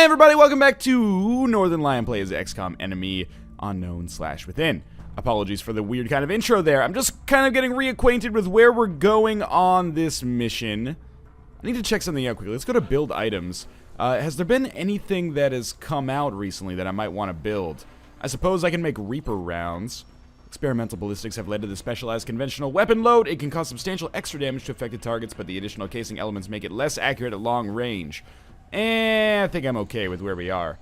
Hey everybody, welcome back to Northernlion Plays XCOM Enemy Unknown/Within. Apologies for the weird kind of intro there. I'm just kind of getting reacquainted with where we're going on this mission. I need to check something out quickly. Let's go to build items. Has there been anything that has come out recently that I might want to build? I suppose I can make Reaper rounds. Experimental ballistics have led to the specialized conventional weapon load. It can cause substantial extra damage to affected targets, but the additional casing elements make it less accurate at long range. I think I'm okay with where we are.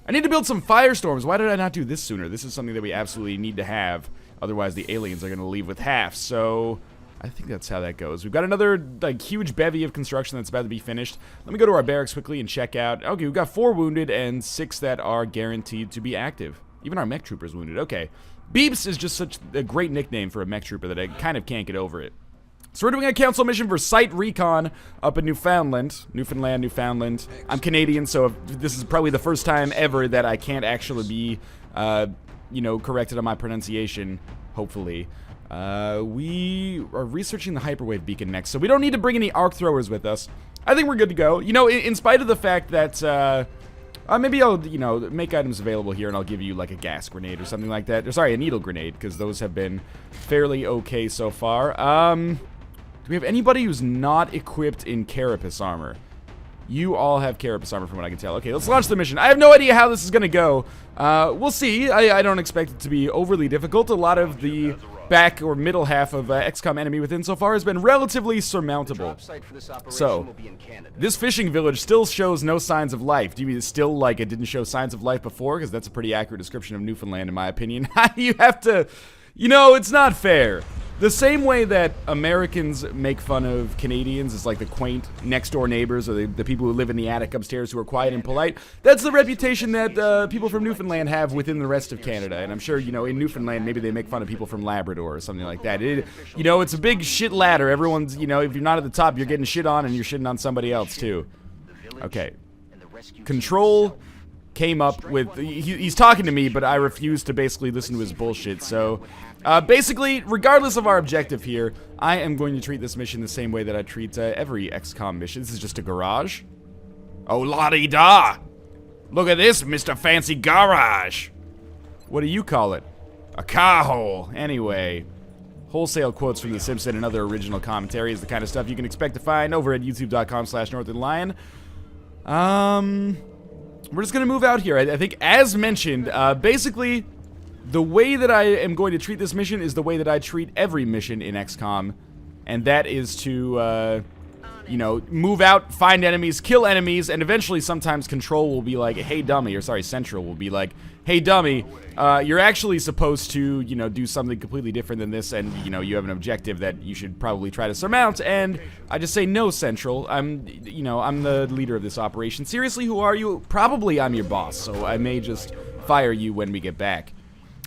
I need to build some firestorms. Why did I not do this sooner? This is something that we absolutely need to have. Otherwise, the aliens are going to leave with half. So, I think that's how that goes. We've got another huge bevy of construction that's about to be finished. Let me go to our barracks quickly and check out. Okay, we've got 4 wounded and 6 that are guaranteed to be active. Even our mech trooper's wounded. Okay. Beeps is just such a great nickname for a mech trooper that I kind of can't get over it. So we're doing a council mission for site recon up in Newfoundland. Newfoundland. I'm Canadian, so this is probably the first time ever that I can't actually be, corrected on my pronunciation, hopefully. We are researching the hyperwave beacon next, so we don't need to bring any arc throwers with us. I think we're good to go. You know, in spite of the fact that, maybe I'll, make items available here and I'll give you, like, a gas grenade or something like that. Or, sorry, a needle grenade, because those have been fairly okay so far. Do we have anybody who's not equipped in carapace armor? You all have carapace armor from what I can tell. Okay, let's launch the mission. I have no idea how this is going to go. We'll see. I don't expect it to be overly difficult. A lot of the back or middle half of XCOM Enemy Within so far has been relatively surmountable. So, this fishing village still shows no signs of life. Do you mean it's still like it didn't show signs of life before? Because that's a pretty accurate description of Newfoundland in my opinion. You have to, it's not fair. The same way that Americans make fun of Canadians as like the quaint next-door neighbors or the people who live in the attic upstairs who are quiet and polite, that's the reputation that people from Newfoundland have within the rest of Canada. And I'm sure, in Newfoundland, maybe they make fun of people from Labrador or something like that. It's a big shit ladder. Everyone's, if you're not at the top, you're getting shit on and you're shitting on somebody else too. Okay. Control came up with, he's talking to me, but I refuse to basically listen to his bullshit, so basically, regardless of our objective here, I am going to treat this mission the same way that I treat every XCOM mission. This is just a garage. Oh, la-di-da! Look at this, Mr. Fancy Garage! What do you call it? A car hole. Anyway, wholesale quotes from The Simpsons and other original commentary is the kind of stuff you can expect to find over at youtube.com/Northernlion. We're just going to move out here. I think, as mentioned, basically, the way that I am going to treat this mission is the way that I treat every mission in XCOM, and that is to, move out, find enemies, kill enemies, and eventually sometimes Control will be like, hey dummy, or sorry, Central will be like, hey dummy, you're actually supposed to, do something completely different than this, and, you have an objective that you should probably try to surmount, and I just say, no, Central, I'm the leader of this operation. Seriously, who are you? Probably I'm your boss, so I may just fire you when we get back.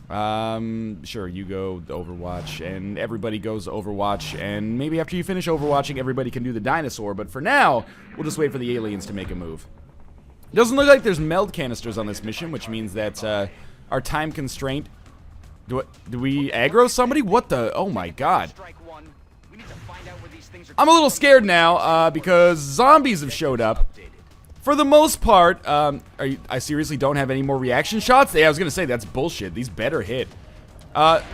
Sure, you go Overwatch, and everybody goes Overwatch, and maybe after you finish Overwatching, everybody can do the dinosaur, but for now, we'll just wait for the aliens to make a move. It doesn't look like there's meld canisters on this mission, which means that, our time constraint... Do we aggro somebody? What the... Oh my god. I'm a little scared now, because zombies have showed up. For the most part, I seriously don't have any more reaction shots? Yeah, I was gonna say, that's bullshit. These better hit.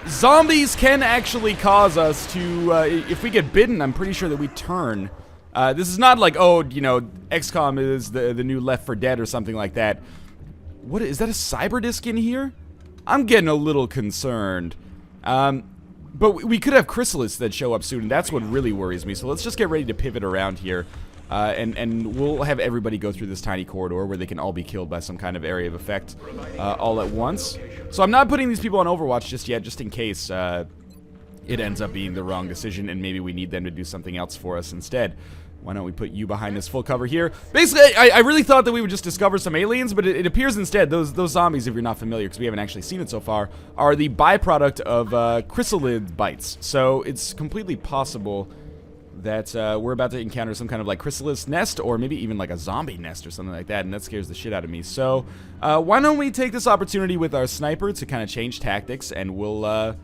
Zombies can actually cause us to, if we get bitten, I'm pretty sure that we turn. This is not like, oh, XCOM is the new Left 4 Dead or something like that. What, is that a cyber disc in here? I'm getting a little concerned. But we could have chrysalids that show up soon, and that's what really worries me. So let's just get ready to pivot around here. And we'll have everybody go through this tiny corridor where they can all be killed by some kind of area of effect all at once. So I'm not putting these people on Overwatch just yet, just in case it ends up being the wrong decision and maybe we need them to do something else for us instead. Why don't we put you behind this full cover here? Basically, I really thought that we would just discover some aliens, but it appears instead those zombies, if you're not familiar, because we haven't actually seen it so far, are the byproduct of Chrysalid bites. So it's completely possible that we're about to encounter some kind of like chrysalis nest, or maybe even like a zombie nest or something like that, and that scares the shit out of me. So why don't we take this opportunity with our sniper to kind of change tactics, and we'll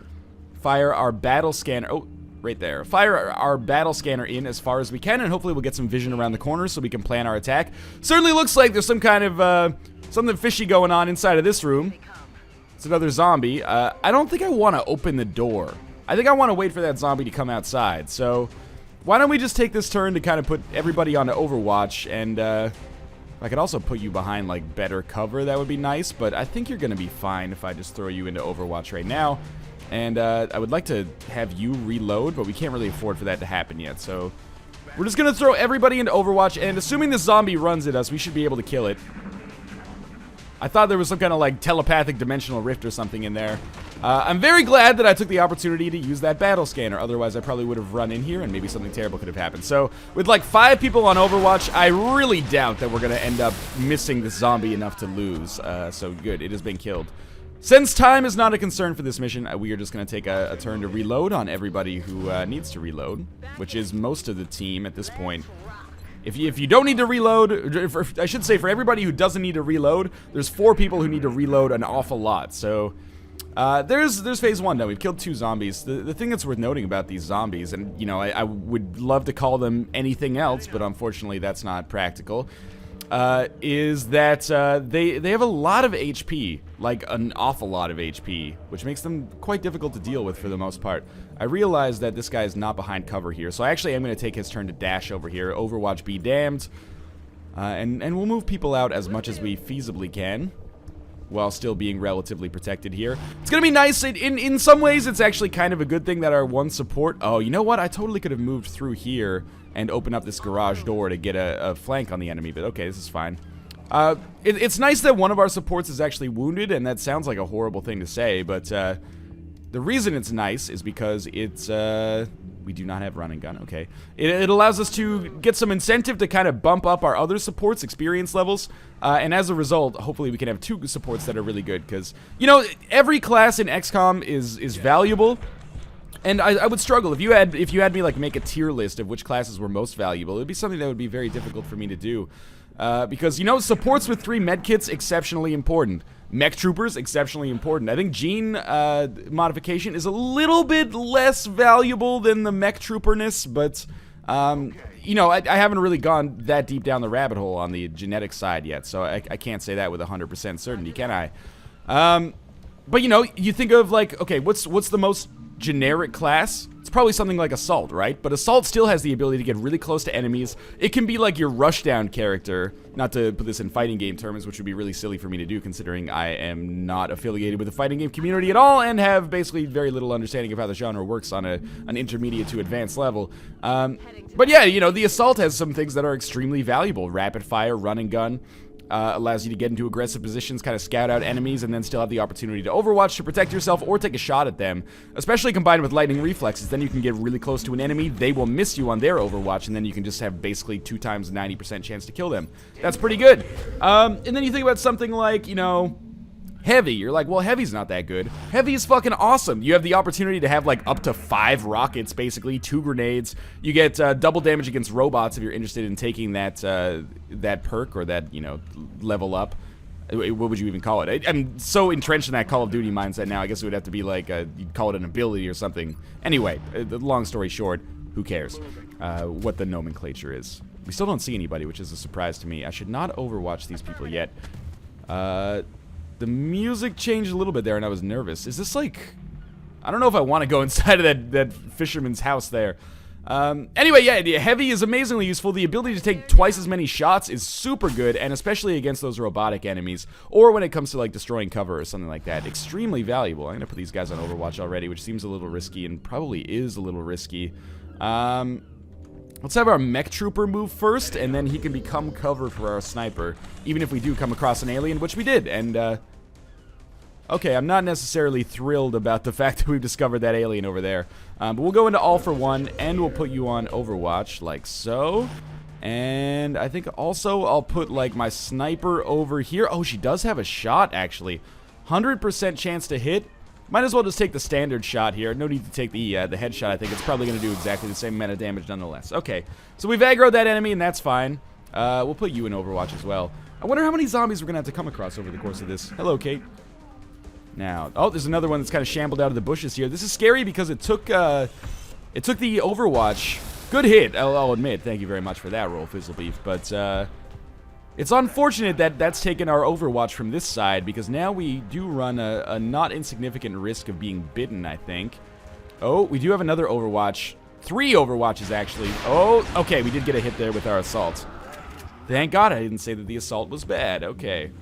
fire our battle scanner. Oh, right there. Fire our battle scanner in as far as we can, and hopefully we'll get some vision around the corner so we can plan our attack. Certainly looks like there's some kind of, something fishy going on inside of this room. It's another zombie. I don't think I want to open the door. I think I want to wait for that zombie to come outside. So, why don't we just take this turn to kind of put everybody onto Overwatch, and, I could also put you behind, like, better cover. That would be nice, but I think you're going to be fine if I just throw you into Overwatch right now. And I would like to have you reload, but we can't really afford for that to happen yet. So we're just going to throw everybody into Overwatch, and assuming this zombie runs at us, we should be able to kill it. I thought there was some kind of, like, telepathic dimensional rift or something in there. I'm very glad that I took the opportunity to use that battle scanner. Otherwise, I probably would have run in here and maybe something terrible could have happened. So, with like 5 people on Overwatch, I really doubt that we're going to end up missing this zombie enough to lose. So, good. It has been killed. Since time is not a concern for this mission, we are just going to take a turn to reload on everybody who needs to reload, which is most of the team at this point. If you don't need to reload, I should say for everybody who doesn't need to reload, there's 4 people who need to reload an awful lot. So, there's phase 1 now. We've killed 2 zombies. The thing that's worth noting about these zombies, and, you know, I would love to call them anything else, but unfortunately that's not practical, is that they have a lot of HP, like an awful lot of HP, which makes them quite difficult to deal with for the most part. I realize that this guy is not behind cover here, so I actually am going to take his turn to dash over here. Overwatch be damned. And we'll move people out as much as we feasibly can, while still being relatively protected here. It's gonna be nice. In some ways, it's actually kind of a good thing that our one support... Oh, you know what? I totally could have moved through here and opened up this garage door to get a flank on the enemy, but okay, this is fine. It's nice that one of our supports is actually wounded, and that sounds like a horrible thing to say, but the reason it's nice is because it's... we do not have run and gun, okay. It allows us to get some incentive to kind of bump up our other supports' experience levels, and as a result, hopefully we can have 2 supports that are really good, because, you know, every class in XCOM is valuable, and I would struggle. If you had me, like, make a tier list of which classes were most valuable, it would be something that would be very difficult for me to do, because, you know, supports with 3 medkits, exceptionally important. Mech troopers, exceptionally important. I think gene modification is a little bit less valuable than the mech trooperness, but, you know, I haven't really gone that deep down the rabbit hole on the genetic side yet, so I can't say that with 100% certainty, can I? But, you know, you think of, like, okay, what's the most generic class? It's probably something like Assault, right? But Assault still has the ability to get really close to enemies. It can be like your rushdown character, not to put this in fighting game terms, which would be really silly for me to do considering I am not affiliated with the fighting game community at all and have basically very little understanding of how the genre works on an intermediate to advanced level. But yeah, you know, the Assault has some things that are extremely valuable. Rapid fire, run and gun. Allows you to get into aggressive positions, kind of scout out enemies, and then still have the opportunity to overwatch to protect yourself or take a shot at them. Especially combined with lightning reflexes, then you can get really close to an enemy, they will miss you on their overwatch, and then you can just have basically 2 times 90% chance to kill them. That's pretty good. And then you think about something like, you know, Heavy. You're like, well, Heavy's not that good. Heavy is fucking awesome. You have the opportunity to have like up to 5 rockets, basically 2 grenades. You get double damage against robots if you're interested in taking that that perk or that, you know, level up. What would you even call it? I'm so entrenched in that Call of Duty mindset now. I guess it would have to be like you'd call it an ability or something. Anyway, long story short, who cares what the nomenclature is? We still don't see anybody, which is a surprise to me. I should not overwatch these people yet. The music changed a little bit there, and I was nervous. Is this like... I don't know if I want to go inside of that fisherman's house there. Anyway, yeah, Heavy is amazingly useful. The ability to take twice as many shots is super good, and especially against those robotic enemies, or when it comes to, like, destroying cover or something like that. Extremely valuable. I'm going to put these guys on Overwatch already, which seems a little risky, and probably is a little risky. Let's have our mech trooper move first, and then he can become cover for our sniper, even if we do come across an alien, which we did, and, okay, I'm not necessarily thrilled about the fact that we've discovered that alien over there, but we'll go into all for one, and we'll put you on Overwatch, like so, and I think also I'll put, like, my sniper over here. Oh, she does have a shot, actually. 100% chance to hit. Might as well just take the standard shot here. No need to take the headshot. I think it's probably going to do exactly the same amount of damage nonetheless. Okay, so we've aggroed that enemy, and that's fine. We'll put you in Overwatch as well. I wonder how many zombies we're going to have to come across over the course of this. Hello, Kate. Now, oh, there's another one that's kind of shambled out of the bushes here. This is scary because it took It took the Overwatch. Good hit, I'll admit. Thank you very much for that roll, Fizzlebeef. But it's unfortunate that that's taken our Overwatch from this side, because now we do run a not insignificant risk of being bitten, I think. Oh, we do have another Overwatch. 3 Overwatches, actually. Oh, okay, we did get a hit there with our assault. Thank God I didn't say that the assault was bad. Okay.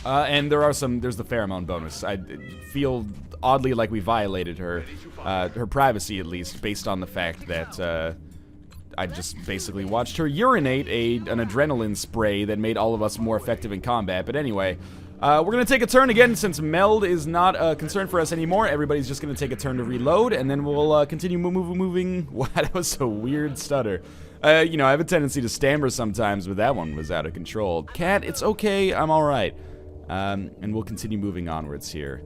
And there's the pheromone bonus. I feel oddly like we violated her privacy, at least, based on the fact that I just basically watched her urinate an adrenaline spray that made all of us more effective in combat. But anyway, we're going to take a turn again since meld is not a concern for us anymore. Everybody's just going to take a turn to reload, and then we'll continue moving. Wow, that was a weird stutter. You know, I have a tendency to stammer sometimes, but that one was out of control. Cat, it's okay. I'm all right. And we'll continue moving onwards here.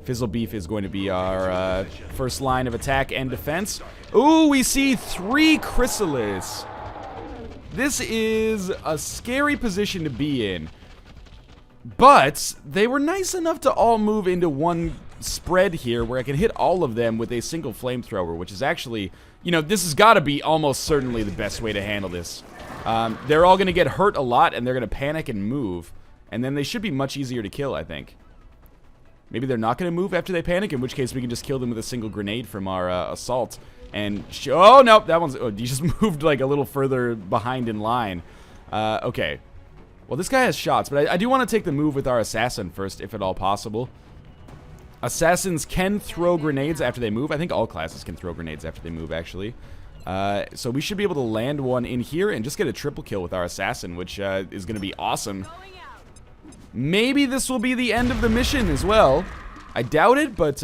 Fizzlebeef is going to be our first line of attack and defense. Ooh, we see 3 Chrysalids. This is a scary position to be in. But they were nice enough to all move into one spread here where I can hit all of them with a single flamethrower, which is actually, you know, this has got to be almost certainly the best way to handle this. They're all going to get hurt a lot, and they're going to panic and move. And then they should be much easier to kill, I think. Maybe they're not going to move after they panic, in which case we can just kill them with a single grenade from our assault. And, oh, no, that one's, oh, you just moved like a little further behind in line. Okay. Well, this guy has shots, but I do want to take the move with our assassin first, if at all possible. Assassins can throw grenades after they move. I think all classes can throw grenades after they move, actually. So we should be able to land one in here and just get a triple kill with our assassin, which is going to be awesome. Maybe this will be the end of the mission as well. I doubt it, but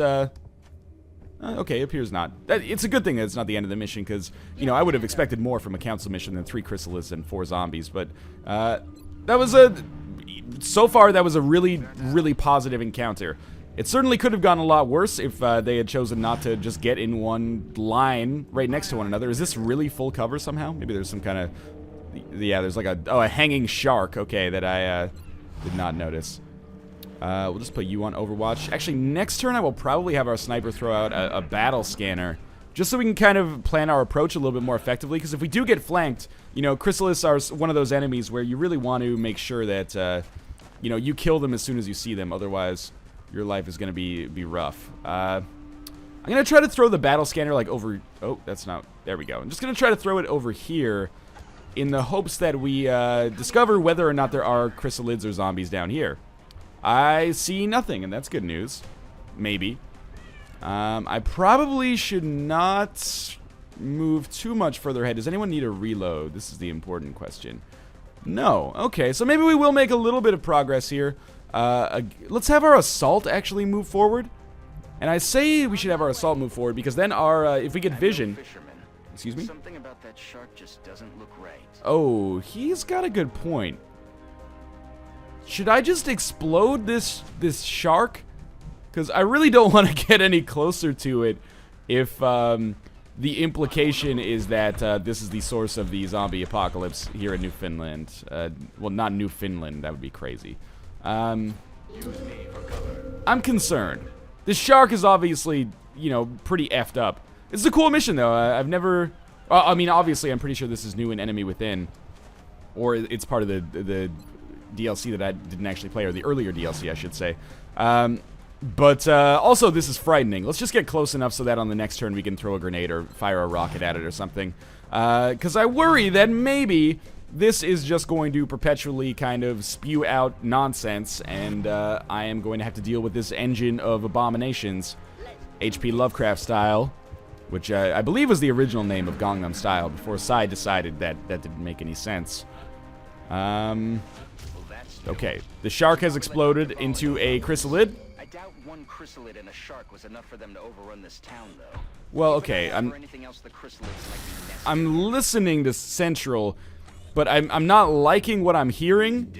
okay, appears not. It's a good thing that it's not the end of the mission, because, you know, I would have expected more from a council mission than 3 Chrysalids and 4 zombies, but that was so far that was a really, really positive encounter. It certainly could have gone a lot worse if they had chosen not to just get in one line right next to one another. Is this really full cover somehow? Maybe there's some kind of, yeah, there's like a hanging shark, okay, that I did not notice. We'll just put you on Overwatch. Actually, next turn I will probably have our sniper throw out a battle scanner, just so we can kind of plan our approach a little bit more effectively, because if we do get flanked, you know, Chrysalids are one of those enemies where you really want to make sure that, you know, you kill them as soon as you see them, otherwise your life is going to be rough. I'm going to try to throw the battle scanner, like, over, oh, that's not, there we go. I'm just going to try to throw it over here in the hopes that we discover whether or not there are Chrysalids or zombies down here. I see nothing, and that's good news. Maybe. I probably should not move too much further ahead. Does anyone need a reload? This is the important question. No. Okay, so maybe we will make a little bit of progress here. Let's have our assault actually move forward. And I say we should have our assault move forward because then our, if we get vision... Excuse me? Something about that shark just doesn't look right. Oh, he's got a good point. Should I just explode this shark? Because I really don't want to get any closer to it if the implication is that this is the source of the zombie apocalypse here in Newfoundland. Well, not Newfoundland, that would be crazy. I'm concerned. This shark is obviously, you know, pretty effed up. It's a cool mission, though. I've never... I mean, obviously, I'm pretty sure this is new in Enemy Within. Or it's part of the DLC that I didn't actually play, or the earlier DLC, I should say. But also, this is frightening. Let's just get close enough so that on the next turn we can throw a grenade or fire a rocket at it or something. Because I worry that maybe this is just going to perpetually kind of spew out nonsense, and I am going to have to deal with this engine of abominations, H.P. Lovecraft style, which I believe was the original name of Gangnam Style before Psy decided that didn't make any sense. Okay, the shark has exploded into a chrysalid. I doubt one chrysalid and a shark was enough for them to overrun this town, though. Well, okay, I'm listening to Central, but I'm not liking what I'm hearing.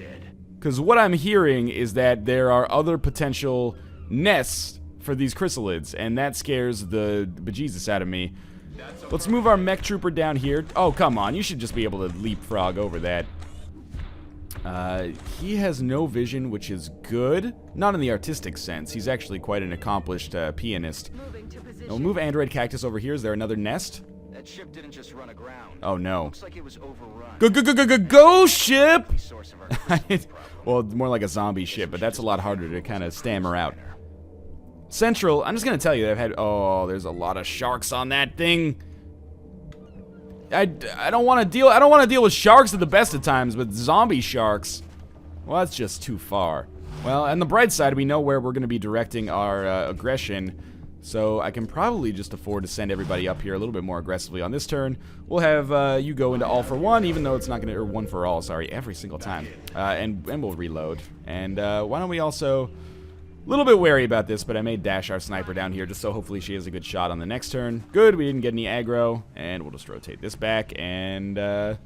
Because what I'm hearing is that there are other potential nests for these chrysalids, and that scares the bejesus out of me. Let's move our mech trooper down here. Oh, come on, you should just be able to leapfrog over that. He has no vision, which is good. Not in the artistic sense. He's actually quite an accomplished pianist. to position. We'll move Android Cactus over here. Is there another nest? That ship didn't just run aground. Oh, no. Looks like it was overrun. Go ship! Source of our chrysalid problem. Well, more like a zombie ship, but that's a lot harder to kind of stammer out. Central, I'm just going to tell you that I've had... Oh, there's a lot of sharks on that thing. I don't want to deal with sharks at the best of times, but zombie sharks, well, that's just too far. Well, on the bright side, we know where we're going to be directing our aggression, so I can probably just afford to send everybody up here a little bit more aggressively on this turn. We'll have you go into all for one, even though it's not going to, or one for all, sorry, every single time, and we'll reload. And why don't we also... A little bit wary about this, but I may dash our sniper down here just so hopefully she has a good shot on the next turn. Good, we didn't get any aggro, and we'll just rotate this back, and yeah,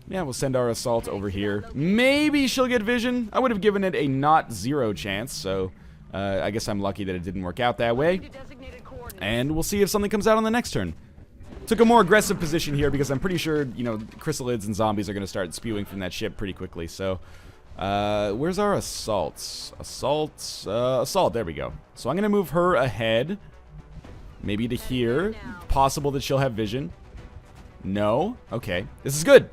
we'll send our assault over here. Maybe she'll get vision. I would have given it a not zero chance, so I guess I'm lucky that it didn't work out that way. And we'll see if something comes out on the next turn. Took a more aggressive position here because I'm pretty sure, you know, chrysalids and zombies are going to start spewing from that ship pretty quickly, so... where's our assaults? Assault, there we go. So I'm gonna move her ahead. Maybe to here. Possible that she'll have vision. No? Okay. This is good.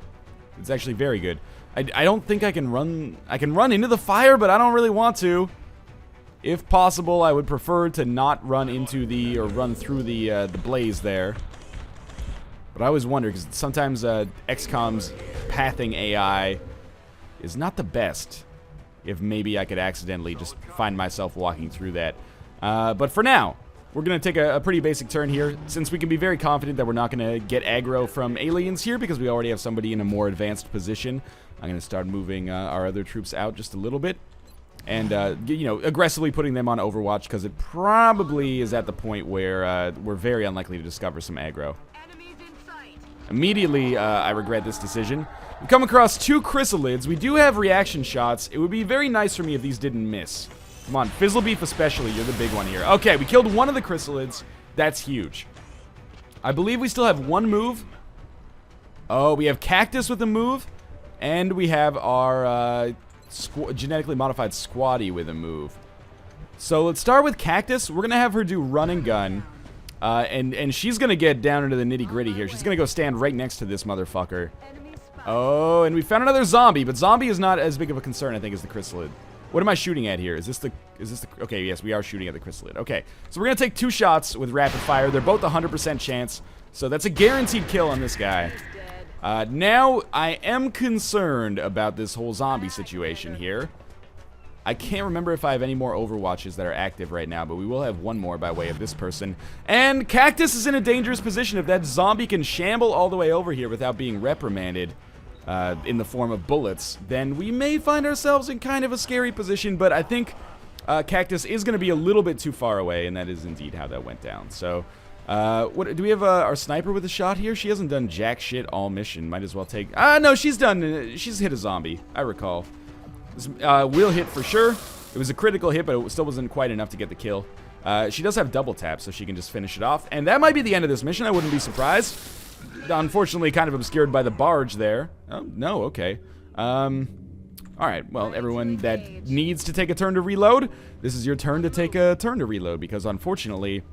It's actually very good. I don't think I can run into the fire, but I don't really want to. If possible, I would prefer to not run into the, or run through the blaze there. But I always wonder, because sometimes XCOM's pathing AI is not the best, if maybe I could accidentally just find myself walking through that. But for now, we're going to take a pretty basic turn here, since we can be very confident that we're not going to get aggro from aliens here, because we already have somebody in a more advanced position. I'm going to start moving our other troops out just a little bit, and you know, aggressively putting them on Overwatch, because it probably is at the point where we're very unlikely to discover some aggro. Immediately, I regret this decision. We come across 2 chrysalids. We do have reaction shots. It would be very nice for me if these didn't miss. Come on, Fizzlebeef especially, you're the big one here. Okay, we killed one of the chrysalids. That's huge. I believe we still have one move. Oh, we have Cactus with a move. And we have our genetically modified Squatty with a move. So let's start with Cactus. We're going to have her do run and gun. And she's going to get down into the nitty-gritty here. She's going to go stand right next to this motherfucker. Oh, and we found another zombie, but zombie is not as big of a concern, I think, as the chrysalid. What am I shooting at here? Is this the, okay, yes, we are shooting at the chrysalid. Okay, so we're going to take 2 shots with rapid fire. They're both 100% chance, so that's a guaranteed kill on this guy. Now, I am concerned about this whole zombie situation here. I can't remember if I have any more Overwatches that are active right now, but we will have one more by way of this person. And Cactus is in a dangerous position. If that zombie can shamble all the way over here without being reprimanded in the form of bullets, then we may find ourselves in kind of a scary position, but I think Cactus is going to be a little bit too far away, and that is indeed how that went down. So, what do we have our sniper with a shot here? She hasn't done jack shit all mission. Might as well take... no, she's hit a zombie, I recall. Will hit for sure. It was a critical hit, but it still wasn't quite enough to get the kill. She does have double tap, so she can just finish it off. And that might be the end of this mission. I wouldn't be surprised. Unfortunately, kind of obscured by the barge there. Oh, no, okay. Alright, well, everyone that needs to take a turn to reload, this is your turn to take a turn to reload, because unfortunately,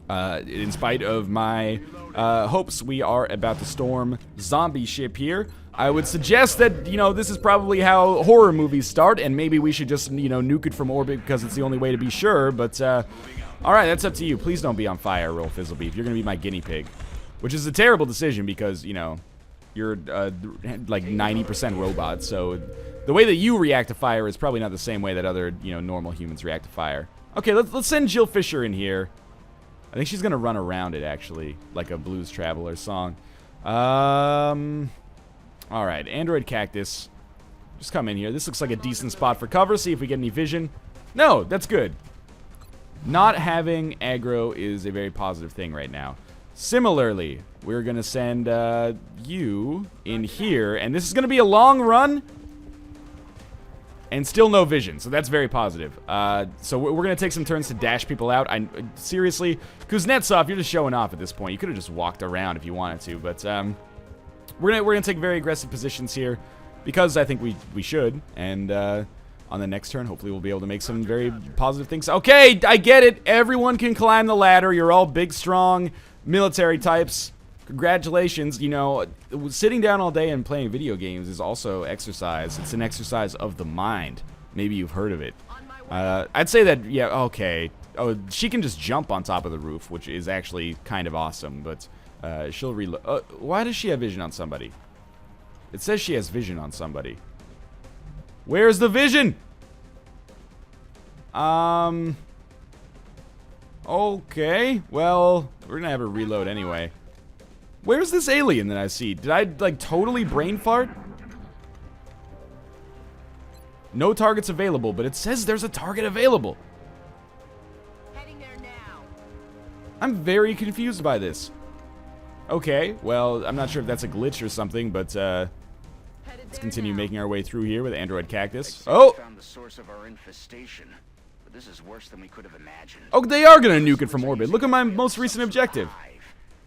in spite of my hopes, we are about to storm zombie ship here. I would suggest that, you know, this is probably how horror movies start, and maybe we should just, you know, nuke it from orbit because it's the only way to be sure, but, alright, that's up to you. Please don't be on fire, Roll Fizzlebeef. You're gonna be my guinea pig. Which is a terrible decision because, you know, you're, like 90% robot, so the way that you react to fire is probably not the same way that other, you know, normal humans react to fire. Okay, let's send Jill Fisher in here. I think she's gonna run around it, actually, like a Blues Traveler song. Alright, Android Cactus. Just come in here. This looks like a decent spot for cover. See if we get any vision. No, that's good. Not having aggro is a very positive thing right now. Similarly, we're going to send you in here. And this is going to be a long run. And still no vision. So that's very positive. So we're going to take some turns to dash people out. Seriously, Kuznetsov, you're just showing off at this point. You could have just walked around if you wanted to. But we're gonna take very aggressive positions here. Because I think we should. And on the next turn. Hopefully we'll be able to make some very positive things. Okay, I get it. Everyone can climb the ladder. You're all big, strong military types. Congratulations. You know, sitting down all day and playing video games is also exercise. It's an exercise of the mind. Maybe you've heard of it. I'd say that, yeah, okay. Oh, she can just jump on top of the roof, which is actually kind of awesome, but she'll reload. Why does she have vision on somebody? It says she has vision on somebody. Where's the vision? Okay. Well, we're gonna have her reload anyway. Where's this alien that I see? Did I, like, totally brain fart? No targets available, but it says there's a target available. Heading there now. I'm very confused by this. Okay, well, I'm not sure if that's a glitch or something, but let's continue making our way through here with Android Cactus. Oh! Found the source of our infestation, but this is worse than we could have imagined. Oh, they are gonna nuke it from orbit. Look at my most recent objective.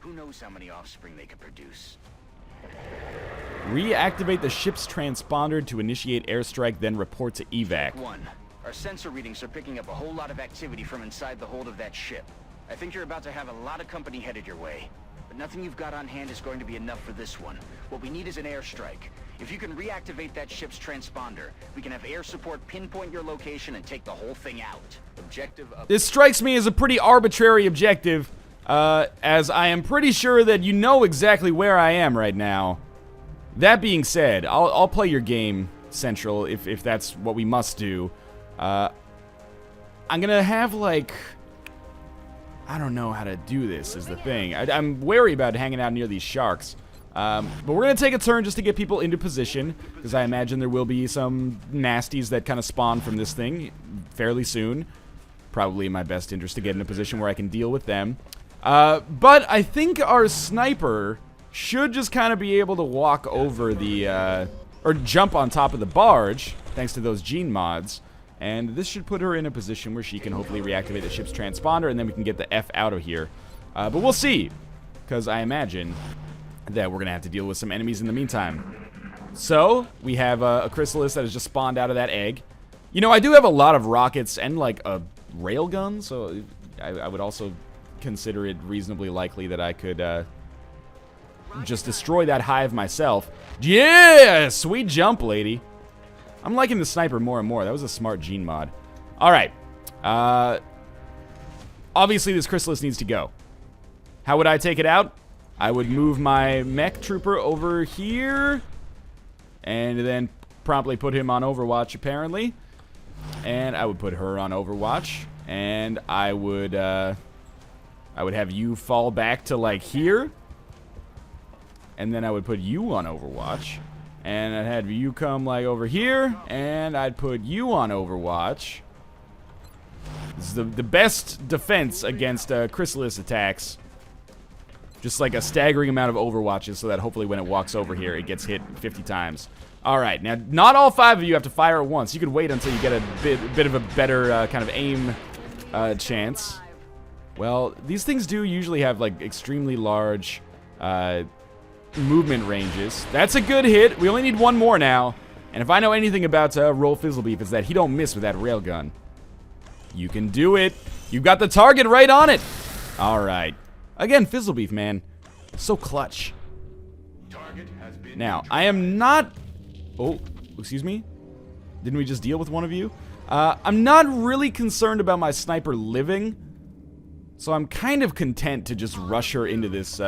Who knows how many offspring they could produce? Reactivate the ship's transponder to initiate airstrike, then report to evac. 1. Our sensor readings are picking up a whole lot of activity from inside the hold of that ship. I think you're about to have a lot of company headed your way. But nothing you've got on hand is going to be enough for this one. What we need is an airstrike. If you can reactivate that ship's transponder, we can have air support pinpoint your location and take the whole thing out. Objective of... This strikes me as a pretty arbitrary objective, as I am pretty sure that you know exactly where I am right now. That being said, I'll play your game, Central, if that's what we must do. I'm gonna have, like... I don't know how to do this, is the thing. I'm wary about hanging out near these sharks. But we're gonna take a turn just to get people into position, because I imagine there will be some nasties that kind of spawn from this thing fairly soon. Probably in my best interest to get in a position where I can deal with them. But I think our sniper should just kind of be able to walk over the, or jump on top of the barge, thanks to those gene mods. And this should put her in a position where she can hopefully reactivate the ship's transponder, and then we can get the F out of here. But we'll see, because I imagine that we're going to have to deal with some enemies in the meantime. So, we have a chrysalis that has just spawned out of that egg. You know, I do have a lot of rockets and, like, a railgun, so I would also consider it reasonably likely that I could just destroy that hive myself. Yeah! Sweet jump, lady. I'm liking the sniper more and more. That was a smart gene mod. Alright. Obviously, this chrysalis needs to go. How would I take it out? I would move my mech trooper over here. And then promptly put him on Overwatch, apparently. And I would put her on Overwatch. And I would have you fall back to, like, here. And then I would put you on Overwatch. And I'd have you come, like, over here. And I'd put you on Overwatch. This is the best defense against chrysalis attacks. Just, like, a staggering amount of Overwatches so that hopefully when it walks over here, it gets hit 50 times. Alright, now, not all 5 of you have to fire at once. You could wait until you get a bit of a better kind of aim chance. Well, these things do usually have, like, extremely large movement ranges. That's a good hit. We only need one more now. And if I know anything about Roll Fizzlebeef, it's that he don't miss with that railgun. You can do it. You got the target right on it. Alright. Again, Fizzlebeef, man. So clutch. Now, I am not... Oh, excuse me? Didn't we just deal with one of you? I'm not really concerned about my sniper living. So I'm kind of content to just rush her into this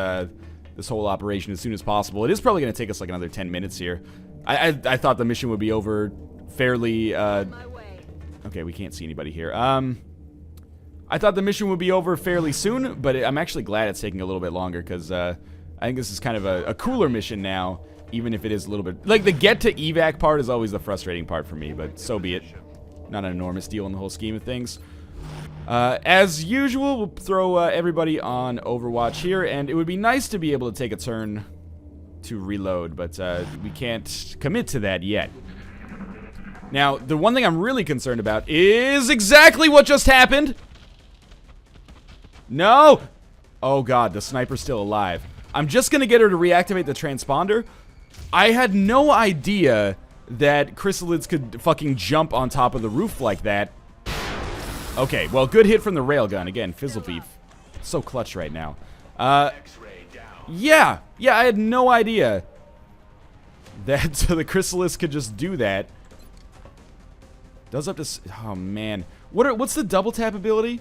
this whole operation as soon as possible. It is probably going to take us like another 10 minutes here. I thought the mission would be over fairly... Okay, we can't see anybody here. I thought the mission would be over fairly soon, but I'm actually glad it's taking a little bit longer, because I think this is kind of a cooler mission now, even if it is a little bit... Like, the get to evac part is always the frustrating part for me, but so be it. Not an enormous deal in the whole scheme of things. As usual, we'll throw everybody on Overwatch here, and it would be nice to be able to take a turn to reload, but we can't commit to that yet. Now, the one thing I'm really concerned about is exactly what just happened! No! Oh god, the sniper's still alive. I'm just gonna get her to reactivate the transponder. I had no idea that chrysalids could fucking jump on top of the roof like that. Okay, well, good hit from the railgun. Again, Fizzle Beef. So clutch right now. Yeah, I had no idea that the Chrysalis could just do that. Does up to... Oh, man. What's the double tap ability?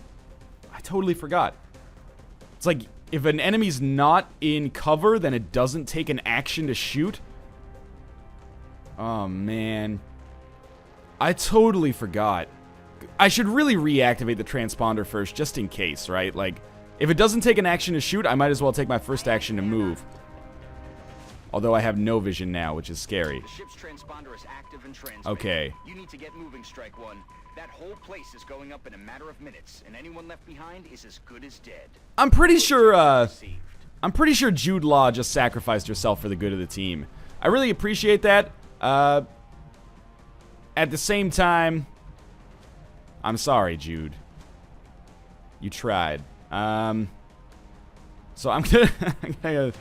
I totally forgot. It's like, if an enemy's not in cover, then it doesn't take an action to shoot. Oh, man. I totally forgot. I should really reactivate the transponder first, just in case, right? Like, if it doesn't take an action to shoot, I might as well take my first action to move. Although I have no vision now, which is scary. The ship's transponder is active and transmitting. Okay. You need to get moving, Strike One. That whole place is going up in a matter of minutes, and anyone left behind is as good as dead. I'm pretty sure Jude Law just sacrificed herself for the good of the team. I really appreciate that. At the same time, I'm sorry, Jude. You tried. So I'm gonna,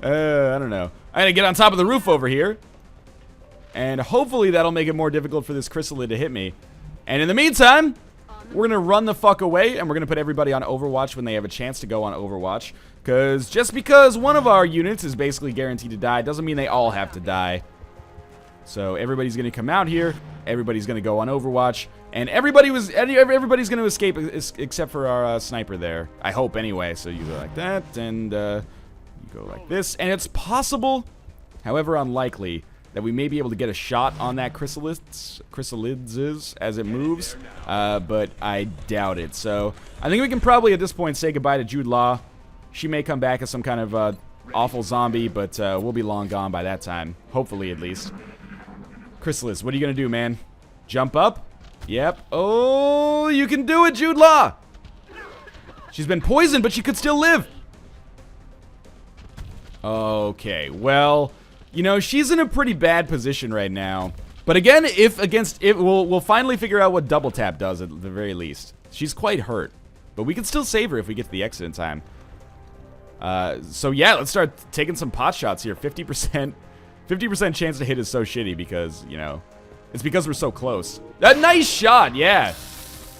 I don't know. I'm gonna get on top of the roof over here. And hopefully that'll make it more difficult for this Chrysalid to hit me. And in the meantime, we're gonna run the fuck away, and we're gonna put everybody on Overwatch when they have a chance to go on Overwatch. Because just because one of our units is basically guaranteed to die doesn't mean they all have to die. So everybody's gonna come out here, everybody's gonna go on Overwatch, and everybody's gonna escape except for our sniper there. I hope anyway. So you go like that, and you go like this, and it's possible, however unlikely, that we may be able to get a shot on that Chrysalids as it moves, but I doubt it. So I think we can probably at this point say goodbye to Jude Law. She may come back as some kind of awful zombie, but we'll be long gone by that time, hopefully at least. Chrysalis, what are you gonna do, man? Jump up? Yep. Oh, you can do it, Jude Law! She's been poisoned, but she could still live. Okay, well, you know, she's in a pretty bad position right now. But again, we'll finally figure out what double tap does at the very least. She's quite hurt, but we can still save her if we get to the exit in time. So yeah, let's start taking some pot shots here. 50% chance to hit is so shitty because, you know, it's because we're so close. A nice shot, yeah.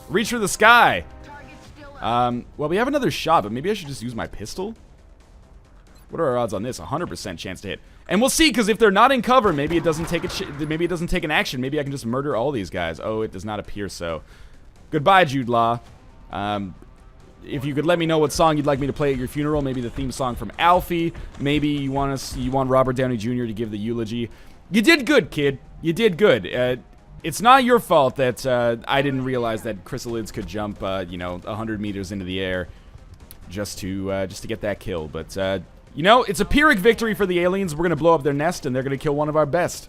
Reach for the sky. Well, we have another shot, but maybe I should just use my pistol. What are our odds on this? 100% chance to hit. And we'll see, because if they're not in cover, maybe it doesn't take an action. Maybe I can just murder all these guys. Oh, it does not appear so. Goodbye, Jude Law. If you could let me know what song you'd like me to play at your funeral, maybe the theme song from Alfie. Maybe you want Robert Downey Jr. to give the eulogy. You did good, kid. You did good. It's not your fault that I didn't realize that chrysalids could jump, you know, 100 meters into the air just to get that kill. But you know, it's a Pyrrhic victory for the aliens. We're gonna blow up their nest, and they're gonna kill one of our best.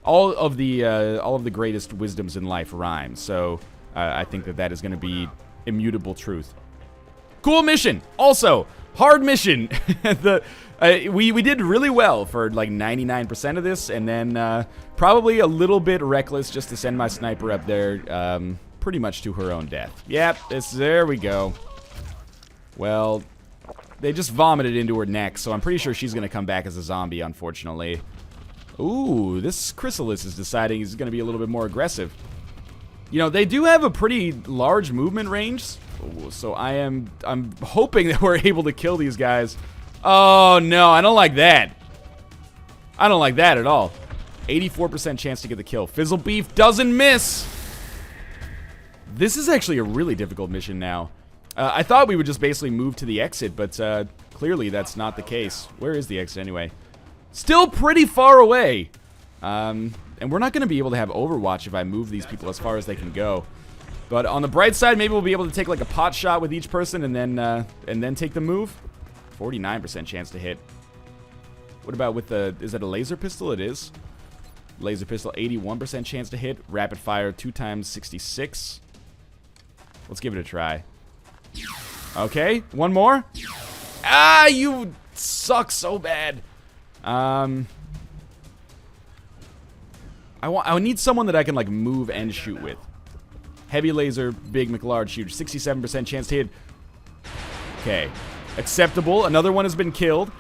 All of the greatest wisdoms in life rhyme. So I think that is gonna be immutable truth. Cool mission. Also, hard mission. We did really well for like 99% of this, and then probably a little bit reckless just to send my sniper up there pretty much to her own death. Yep, there we go. Well, they just vomited into her neck, so I'm pretty sure she's going to come back as a zombie, unfortunately. Ooh, this Chrysalis is deciding he's going to be a little bit more aggressive. You know, they do have a pretty large movement range, so I'm hoping that we're able to kill these guys. Oh, no, I don't like that. I don't like that at all. 84% chance to get the kill. Fizzle Beef doesn't miss. This is actually a really difficult mission now. I thought we would just basically move to the exit, but clearly that's not the case. Where is the exit anyway? Still pretty far away. And we're not going to be able to have Overwatch if I move these people as far as they can go. But on the bright side, maybe we'll be able to take like a pot shot with each person and then take the move. 49% chance to hit. What about with the... Is that a laser pistol? It is. Laser pistol, 81% chance to hit. Rapid fire, 2 times 66. Let's give it a try. Okay, one more. Ah, you suck so bad. I need someone that I can like move and shoot with. Heavy laser, big McLarge shooter, 67% chance to hit. Okay, acceptable. Another one has been killed.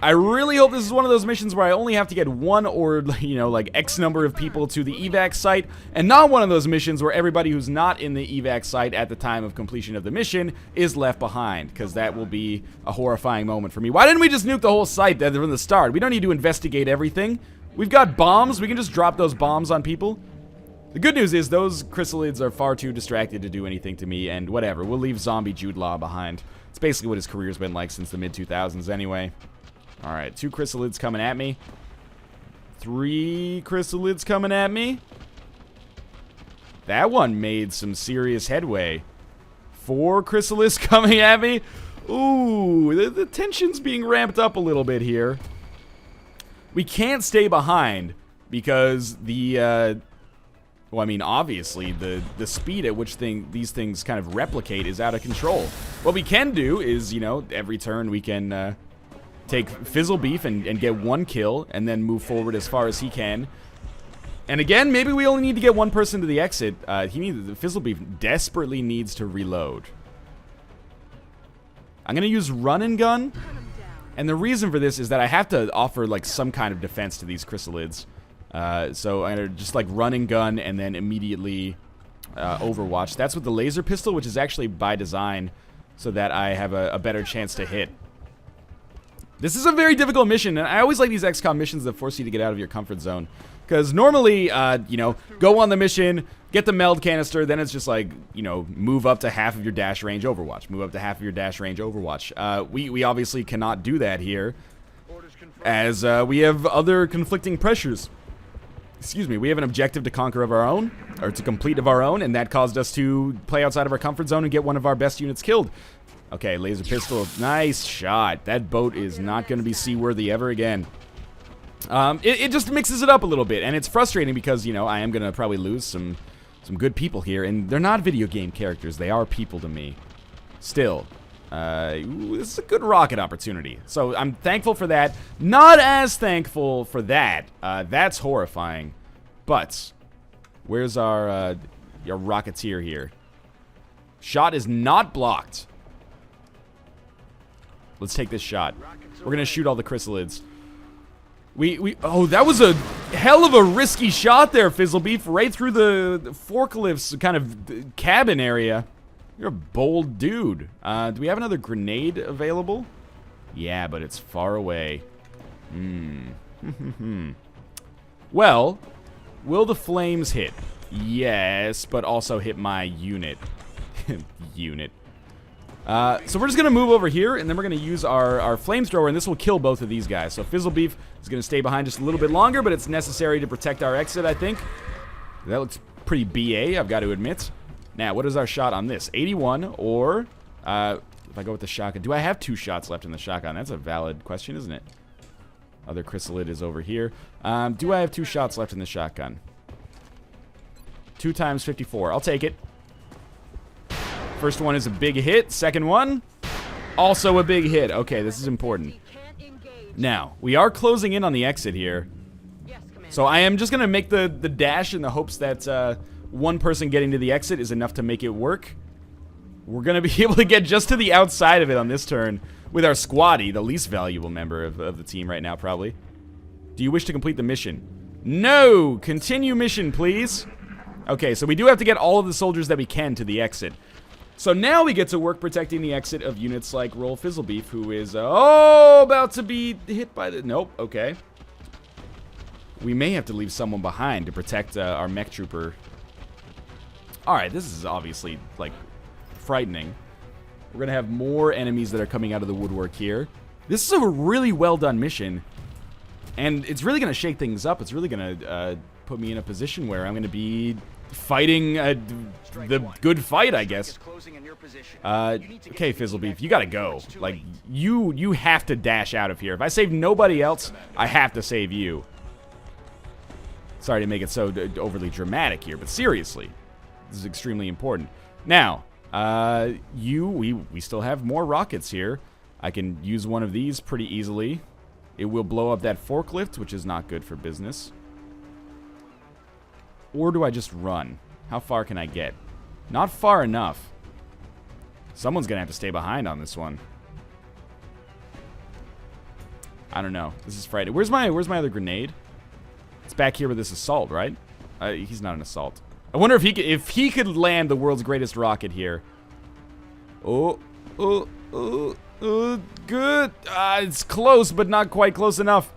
I really hope this is one of those missions where I only have to get one or, you know, like X number of people to the evac site, and not one of those missions where everybody who's not in the evac site at the time of completion of the mission is left behind, because that will be a horrifying moment for me. Why didn't we just nuke the whole site from the start? We don't need to investigate everything. We've got bombs. We can just drop those bombs on people. The good news is those chrysalids are far too distracted to do anything to me, and whatever. We'll leave zombie Jude Law behind. It's basically what his career's been like since the mid-2000s anyway. Alright, 2 chrysalids coming at me. 3 chrysalids coming at me. That one made some serious headway. 4 chrysalids coming at me. Ooh, the tension's being ramped up a little bit here. We can't stay behind because the, well, I mean, obviously, the speed at which these things kind of replicate is out of control. What we can do is, you know, every turn we can take Fizzlebeef and get 1 kill, and then move forward as far as he can. And again, maybe we only need to get 1 person to the exit. Fizzlebeef desperately needs to reload. I'm gonna use run and gun, and the reason for this is that I have to offer like some kind of defense to these chrysalids. So I'm gonna just like run and gun, and then immediately overwatch. That's with the laser pistol, which is actually by design, so that I have a better chance to hit. This is a very difficult mission, and I always like these XCOM missions that force you to get out of your comfort zone. Because normally, you know, go on the mission, get the meld canister, then it's just like, you know, move up to half of your dash range, overwatch. Move up to half of your dash range, overwatch. We obviously cannot do that here, as we have other conflicting pressures. Excuse me, we have an objective to conquer of our own, or to complete of our own, and that caused us to play outside of our comfort zone and get one of our best units killed. Okay, laser pistol, nice shot. That boat is not going to be seaworthy ever again. It just mixes it up a little bit, and it's frustrating because, you know, I am going to probably lose some good people here, and they're not video game characters. They are people to me. Still, ooh, this is a good rocket opportunity. So I'm thankful for that. Not as thankful for that. That's horrifying. But where's our rocketeer here? Shot is not blocked. Let's take this shot. We're gonna shoot all the chrysalids. Oh, that was a hell of a risky shot there, Fizzlebeef, right through the forklift's kind of cabin area. You're a bold dude. Do we have another grenade available? Yeah, but it's far away. Well, will the flames hit? Yes, but also hit my unit. Unit. So we're just going to move over here, and then we're going to use our flamethrower, and this will kill both of these guys. So Fizzlebeef is going to stay behind just a little bit longer, but it's necessary to protect our exit, I think. That looks pretty BA, I've got to admit. Now, what is our shot on this? 81, or if I go with the shotgun. Do I have 2 shots left in the shotgun? That's a valid question, isn't it? Other Chrysalid is over here. Do I have 2 shots left in the shotgun? 2 times 54. I'll take it. First one is a big hit. Second one, also a big hit. Okay, this is important. Now, we are closing in on the exit here. So I am just going to make the dash in the hopes that 1 person getting to the exit is enough to make it work. We're going to be able to get just to the outside of it on this turn with our squaddy, the least valuable member of the team right now, probably. Do you wish to complete the mission? No! Continue mission, please. Okay, so we do have to get all of the soldiers that we can to the exit. So now we get to work protecting the exit of units like Roll Fizzlebeef, who is, about to be hit by the... Nope, okay. We may have to leave someone behind to protect our mech trooper. Alright, this is obviously, like, frightening. We're going to have more enemies that are coming out of the woodwork here. This is a really well done mission. And it's really going to shake things up. It's really going to put me in a position where I'm going to be fighting the good fight, I guess. Okay, Fizzlebeef, you gotta go. Like, you have to dash out of here. If I save nobody else, I have to save you. Sorry to make it so overly dramatic here, but seriously, this is extremely important. Now, we still have more rockets here. I can use one of these pretty easily. It will blow up that forklift, which is not good for business. Or do I just run? How far can I get? Not far enough. Someone's gonna have to stay behind on this one. I don't know. This is frightening. Where's my other grenade? It's back here with this assault, right? He's not an assault. I wonder if he could land the world's greatest rocket here. Oh, good. It's close, but not quite close enough.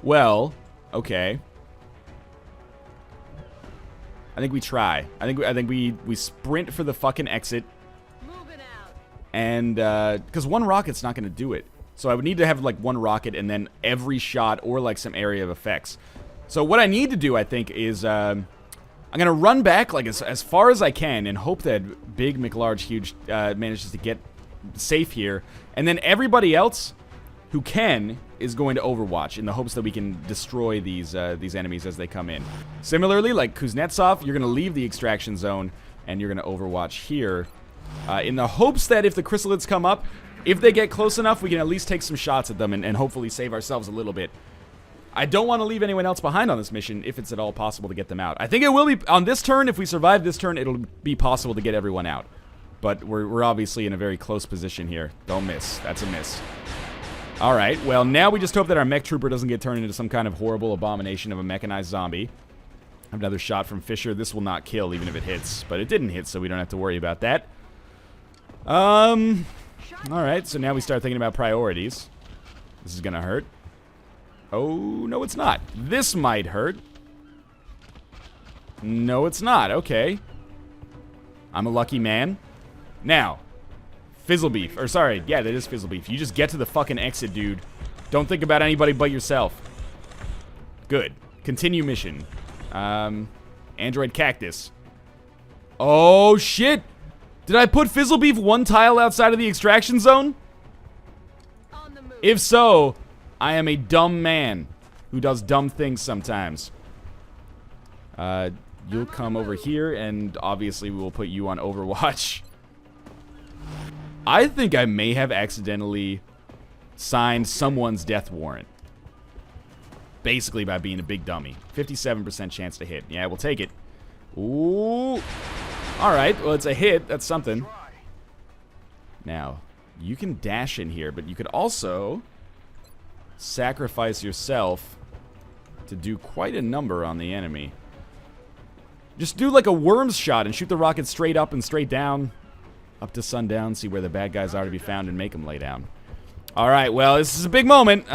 Well, okay. I think we try. I think we sprint for the fucking exit. Moving out. And because one rocket's not going to do it. So I would need to have like one rocket and then every shot or like some area of effects. So what I need to do, I think, is I'm going to run back like as far as I can and hope that Big McLarge Huge manages to get safe here. And then everybody else who can is going to overwatch in the hopes that we can destroy these enemies as they come in. Similarly, like Kuznetsov, you're going to leave the extraction zone and you're going to overwatch here in the hopes that if the Chrysalids come up, if they get close enough, we can at least take some shots at them and hopefully save ourselves a little bit. I don't want to leave anyone else behind on this mission if it's at all possible to get them out. I think it will be, on this turn, if we survive this turn, it'll be possible to get everyone out. But we're obviously in a very close position here. Don't miss. That's a miss. Alright, well, now we just hope that our mech trooper doesn't get turned into some kind of horrible abomination of a mechanized zombie. Another shot from Fisher. This will not kill, even if it hits. But it didn't hit, so we don't have to worry about that. Alright, so now we start thinking about priorities. This is gonna hurt. Oh, no, it's not. This might hurt. No, it's not. Okay. I'm a lucky man. Now, Fizzlebeef. Or, sorry. Yeah, that is Fizzlebeef. You just get to the fucking exit, dude. Don't think about anybody but yourself. Good. Continue mission. Android Cactus. Oh, shit. Did I put Fizzlebeef one tile outside of the extraction zone? On the move. If so, I am a dumb man who does dumb things sometimes. You'll come over here, and obviously we will put you on Overwatch. I think I may have accidentally signed someone's death warrant. Basically by being a big dummy. 57% chance to hit. Yeah, we'll take it. Ooh. Alright, well, it's a hit. That's something. Now, you can dash in here, but you could also sacrifice yourself to do quite a number on the enemy. Just do like a worm's shot and shoot the rocket straight up and straight down. Up to sundown, see where the bad guys are to be found and make them lay down. Alright, well, this is a big moment.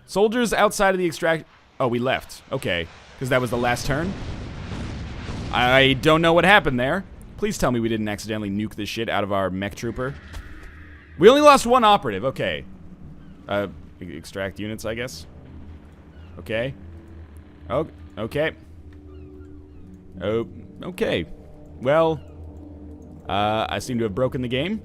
Soldiers outside of the extract... Oh, we left. Okay, because that was the last turn. I don't know what happened there. Please tell me we didn't accidentally nuke this shit out of our mech trooper. We only lost one operative. Okay. Extract units, I guess. Okay. Oh, okay. Oh, okay. Well, I seem to have broken the game.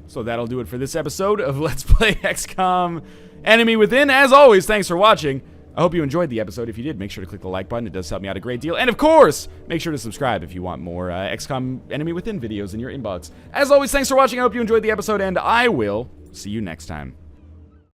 So that'll do it for this episode of Let's Play XCOM Enemy Within. As always, thanks for watching. I hope you enjoyed the episode. If you did, make sure to click the like button. It does help me out a great deal. And of course, make sure to subscribe if you want more XCOM Enemy Within videos in your inbox. As always, thanks for watching. I hope you enjoyed the episode, and I will see you next time.